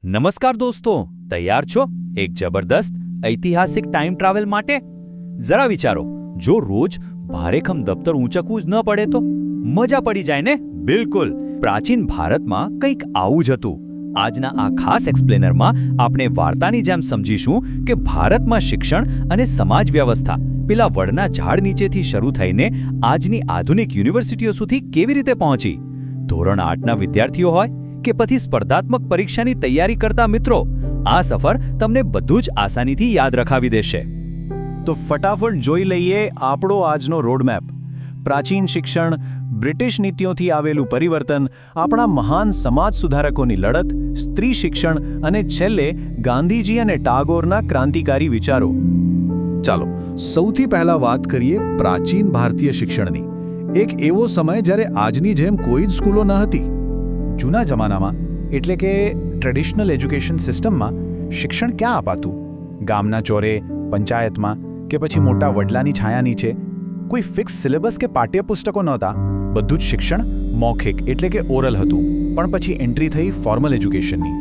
નમસ્કાર દોસ્તો, તૈયાર છો એક જબરદસ્ત ઐતિહાસિક ટાઈમ ટ્રાવેલ માટે? જરા વિચારો, જો રોજ ભારેખમ દફતર ઊંચકવું જ ન પડે તો મજા પડી જાય ને? બિલકુલ, પ્રાચીન ભારતમાં કંઈક આવું જ હતું. આજના આ ખાસ એક્સપ્લેનરમાં આપણે વાર્તાની જેમ સમજીશું કે ભારતમાં શિક્ષણ અને સમાજ વ્યવસ્થા પેલા વડના ઝાડ નીચેથી શરૂ થઈને આજની આધુનિક યુનિવર્સિટીઓ સુધી કેવી રીતે પહોંચી. ધોરણ 8ના વિદ્યાર્થીઓ હોય કે પછી સ્પર્ધાત્મક પરીક્ષાની તૈયારી કરતા મિત્રો, આ સફર તમને બધું જ આસાનીથી યાદ રખાવી દેશે. તો ફટાફટ જોઈ લઈએ આપણો આજનો રોડમેપ. પ્રાચીન શિક્ષણ, બ્રિટિશ નીતિઓથી આવેલું પરિવર્તન, આપણા મહાન સમાજ સુધારકોની લડત, સ્ત્રી શિક્ષણ અને છેલ્લે ગાંધીજી અને ટાગોરના ક્રાંતિકારી વિચારો. ચાલો સૌથી પહેલા વાત કરીએ પ્રાચીન ભારતીય શિક્ષણની. એક એવો સમય જ્યારે આજની જેમ કોઈ જ સ્કૂલો ન હતી. જૂના જમાનામાં એટલે કે ટ્રેડિશનલ એજ્યુકેશન સિસ્ટમમાં શિક્ષણ ક્યાં અપાતું? ગામના ચોરે, પંચાયતમાં કે પછી મોટા વડલાની છાયા નીચે. કોઈ ફિક્સ સિલેબસ કે પાઠ્યપુસ્તકો નહોતા. બધું જ શિક્ષણ મૌખિક એટલે કે ઓરલ હતું. પણ પછી એન્ટ્રી થઈ ફોર્મલ એજ્યુકેશનની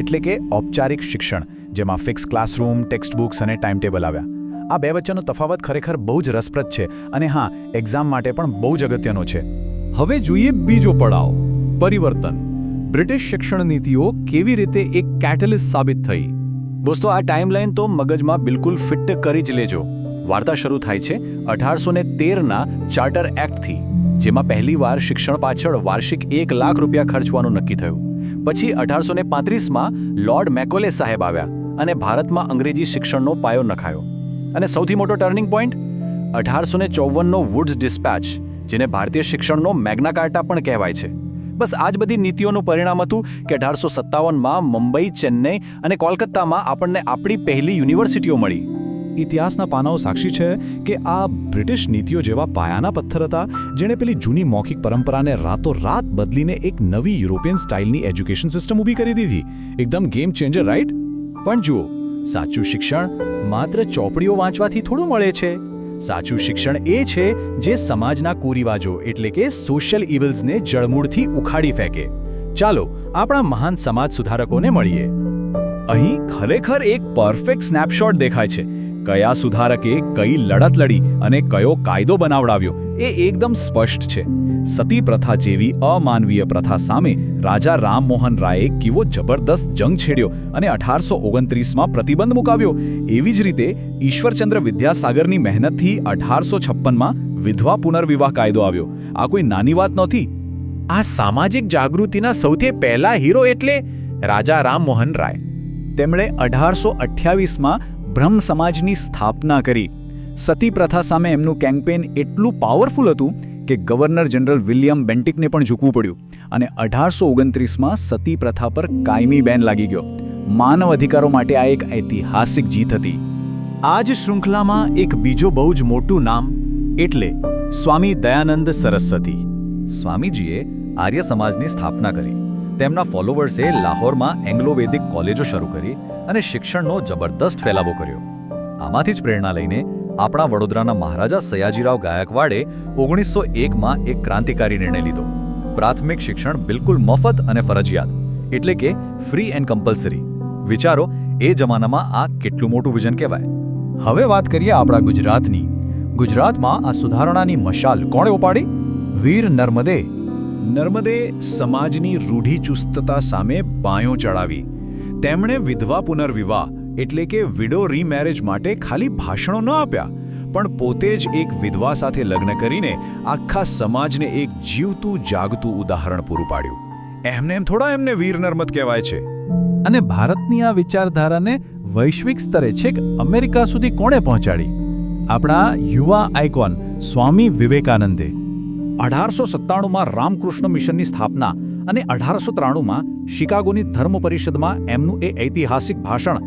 એટલે કે ઔપચારિક શિક્ષણ, જેમાં ફિક્સ ક્લાસરૂમ, ટેક્સ્ટ બુક્સ અને ટાઈમ ટેબલ આવ્યા. આ બે વચ્ચેનો તફાવત ખરેખર બહુ જ રસપ્રદ છે અને હા, એક્ઝામ માટે પણ બહુ જ અગત્યનો છે. હવે જોઈએ બીજો પડાવ, પરિવર્તન. બ્રિટિશ શિક્ષણ નીતિઓ કેવી રીતે એક કેટેલિસ્ટ સાબિત થઈ? દોસ્તો, આ ટાઈમલાઈન તો મગજમાં બિલકુલ ફિટ કરી જ લેજો. વાર્તા શરૂ થાય છે 1813ના ચાર્ટર એક્ટથી, જેમાં પહેલીવાર શિક્ષણ પાછળ વાર્ષિક ₹1 લાખ ખર્ચવાનું નક્કી થયું. પછી 1835માં લોર્ડ મેકોલે સાહેબ આવ્યા અને ભારતમાં અંગ્રેજી શિક્ષણનો પાયો નખાયો. અને સૌથી મોટો ટર્નિંગ પોઈન્ટ 1854નો વુડ્સ ડિસ્પેચ, જેને ભારતીય શિક્ષણનો મેગ્ના કાર્ટા પણ કહેવાય છે. બસ આ જ બધી નીતિઓનું પરિણામ હતું કે 1857માં મુંબઈ, ચેન્નઈ અને કોલકાતામાં આપણને આપણી પહેલી યુનિવર્સિટીઓ મળી. ઇતિહાસના પાનાઓ સાક્ષી છે કે આ બ્રિટિશ નીતિઓ જેવા પાયાના પથ્થર હતા, જેણે પેલી જૂની મૌખિક પરંપરાને રાતોરાત બદલીને એક નવી યુરોપિયન સ્ટાઇલની એજ્યુકેશન સિસ્ટમ ઊભી કરી દીધી. એકદમ ગેમ ચેન્જર, રાઈટ? પણ જુઓ, સાચું શિક્ષણ માત્ર ચોપડીઓ વાંચવાથી થોડું મળે છે. સાચું શિક્ષણ એ છે જે સમાજના કુરિવાજો એટલે કે સોશિયલ ઇવિલ્સને જળમૂળથી ઉખાડી ફેંકે. ચાલો આપણા મહાન સમાજ સુધારકોને મળીએ. અહીં ખરેખર એક પરફેક્ટ સ્નેપશોટ દેખાય છે. કયા સુધારકે કઈ લડત લડી અને કયો કાયદો બનાવડાવ્યો એ એકદમ સ્પષ્ટ છે. સતી પ્રથા જેવી અમાનવીય પ્રથા સામે રાજા રામમોહન રાયે કેવો જબરદસ્ત જંગ છેડ્યો અને 1829માં પ્રતિબંધ મુકાવ્યો. એવી જ રીતે ઈશ્વરચંદ્ર વિદ્યાસાગરની મહેનતથી 1856માં વિધવા પુનર્વિવાહ કાયદો આવ્યો. આ કોઈ નાની વાત નહોતી. આ સામાજિક જાગૃતિના સૌથી પહેલા હીરો એટલે રાજા રામમોહન રાય. તેમણે 1828માં બ્રહ્મ સમાજની સ્થાપના કરી. સતી પ્રથા સામે એમનું કેમ્પેન એટલું પાવરફુલ હતું કે ગવર્નર જનરલ વિલિયમ બેન્ટિકને પણ ઝૂકવું પડ્યું અને 1829માં સતી પ્રથા પર કાયમી બેન લાગી ગયો. માનવ અધિકારો માટે આ એક ઐતિહાસિક જીત હતી. આ જ શૃંખલામાં એક બીજો બહુ જ મોટું નામ એટલે સ્વામી દયાનંદ સરસ્વતી. સ્વામીજીએ આર્ય સમાજની સ્થાપના કરી. તેમના ફોલોવર્સે લાહોરમાં એંગ્લો વેદિક કોલેજો શરૂ કરી અને શિક્ષણનો જબરદસ્ત ફેલાવો કર્યો. આમાંથી જ પ્રેરણા લઈને આપણા વડોદરાના મહારાજા સયાજીરાવ ગાયકવાડે 1901માં એક ક્રાંતિકારી નિર્ણય લીધો. પ્રાથમિક શિક્ષણ બિલકુલ મફત અને ફરજિયાત, એટલે કે ફ્રી એન્ડ કમ્પલ્સરી. વિચારો, એ જમાનામાં આ કેટલું મોટું વિઝન કહેવાય. હવે વાત કરીએ આપણા ગુજરાતની. ગુજરાતમાં આ સુધારણાની મશાલ કોણે ઉપાડી? વીર નર્મદે. નર્મદે સમાજની રૂઢિચુસ્તતા સામે બાયો ચડાવી. તેમણે વિધવા પુનર્વિવાહ એટલે કે વિડો રીમેરેજ માટે ખાલી ભાષણો ન આપ્યા, પણ પોતે જ એક વિધવા સાથે લગ્ન કરીને આખા સમાજને એક જીવતું જાગતું ઉદાહરણ પૂરું પાડ્યું. એમને થોડા એમને વીર નર્મદ કહેવાય છે. અને ભારતની આ વિચારધારાને વૈશ્વિક સ્તરે છેક અમેરિકા સુધી કોણે પહોંચાડી? આપણા યુવા આઇકોન સ્વામી વિવેકાનંદે. 1897માં રામકૃષ્ણ મિશનની સ્થાપના અને 1893માં શિકાગોની ધર્મ પરિષદમાં એમનું એ ઐતિહાસિક ભાષણ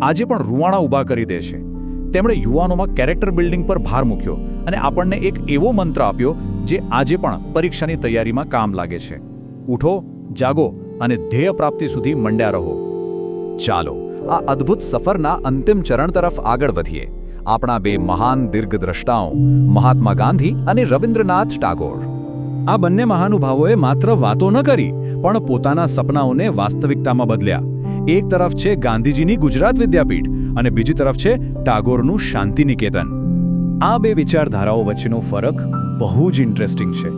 આજે પણ રૂવાણા ઊભા કરી દે છે. તેમણે યુવાનોમાં કેરેક્ટર બિલ્ડિંગ પર ભાર મૂક્યો અને આપણને એક એવો મંત્ર આપ્યો જે આજે પણ પરીક્ષાની તૈયારીમાં કામ લાગે છે. ઉઠો, જાગો અને ધ્યેય પ્રાપ્તિ સુધી મંડ્યા રહો. ચાલો આ અદ્ભુત સફરના અંતિમ ચરણ તરફ આગળ વધીએ. આપણા બે મહાન દીર્ઘદ્રષ્ટાઓ મહાત્મા ગાંધી અને રવિન્દ્રનાથ ટાગોર. આ બંને મહાનુભાવોએ માત્ર વાતો ન કરી, પણ પોતાના સપનાઓને વાસ્તવિકતામાં બદલ્યા. એક તરફ છે ગાંધીજીની ગુજરાત વિદ્યાપીઠ અને બીજી તરફ છે ટાગોરનું શાંતિ નિકેતન. આ બે વિચારધારાઓ વચ્ચેનો ફરક બહુ જ ઇન્ટરેસ્ટિંગ છે.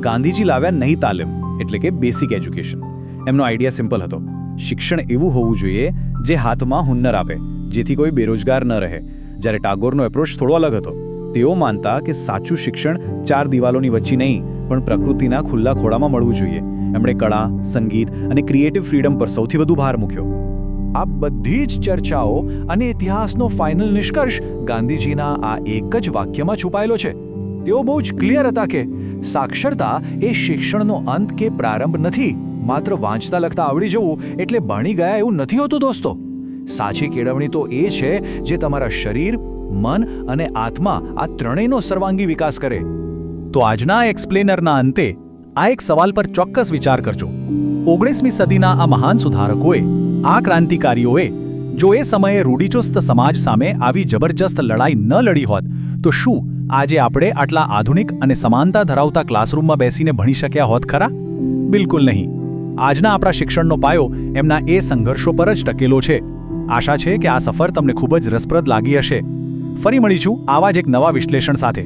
ગાંધીજી લાવ્યા નહીં તાલીમ એટલે કે બેસિક એજ્યુકેશન. એમનો આઈડિયા સિમ્પલ હતો. શિક્ષણ એવું હોવું જોઈએ જે હાથમાં હુન્નર આપે, જેથી કોઈ બેરોજગાર ન રહે. જ્યારે ટાગોરનો એપ્રોચ થોડો અલગ હતો. તેઓ માનતા કે સાચું શિક્ષણ 4 દિવાલોની વચ્ચે નહીં પણ પ્રકૃતિના ખુલ્લા ખોળામાં મળવું જોઈએ. એમણે કળા, સંગીત અને ક્રિએટિવ ફ્રીડમ પર સૌથી વધુ ભાર મૂક્યો. આ બધી જ ચર્ચાઓ અને ઇતિહાસનો ફાઇનલ નિષ્કર્ષ ગાંધીજીના આ એક જ વાક્યમાં છુપાયેલો છે. તેઓ બહુ જ ક્લિયર હતા કે સાક્ષરતા એ શિક્ષણનો અંત કે પ્રારંભ નથી. માત્ર વાંચતા લખતા આવડી જવું એટલે ભણી ગયા એવું નથી હોતું દોસ્તો. સાચી કેળવણી તો એ છે જે તમારા શરીર, મન અને આત્મા આ ત્રણેયનો સર્વાંગી વિકાસ કરે. તો આજના એક્સપ્લેનરના અંતે આ એક સવાલ પર ચોક્કસ વિચાર કરજો. 19મી સદીના આ મહાન સુધારકોએ, આ ક્રાંતિકારીઓએ જો એ સમયે રૂઢિચુસ્ત સમાજ સામે આવી જબરજસ્ત લડાઈ ન લડી હોત તો શું આજે આપણે આટલા આધુનિક અને સમાનતા ધરાવતા ક્લાસરૂમમાં બેસીને ભણી શક્યા હોત ખરા? બિલકુલ નહીં. આજના આપણા શિક્ષણનો પાયો એમના એ સંઘર્ષો પર જ ટકેલો છે. આશા છે કે આ સફર તમને ખૂબ જ રસપ્રદ લાગી હશે. ફરી મળીશું આવા જ એક નવા વિશ્લેષણ સાથે.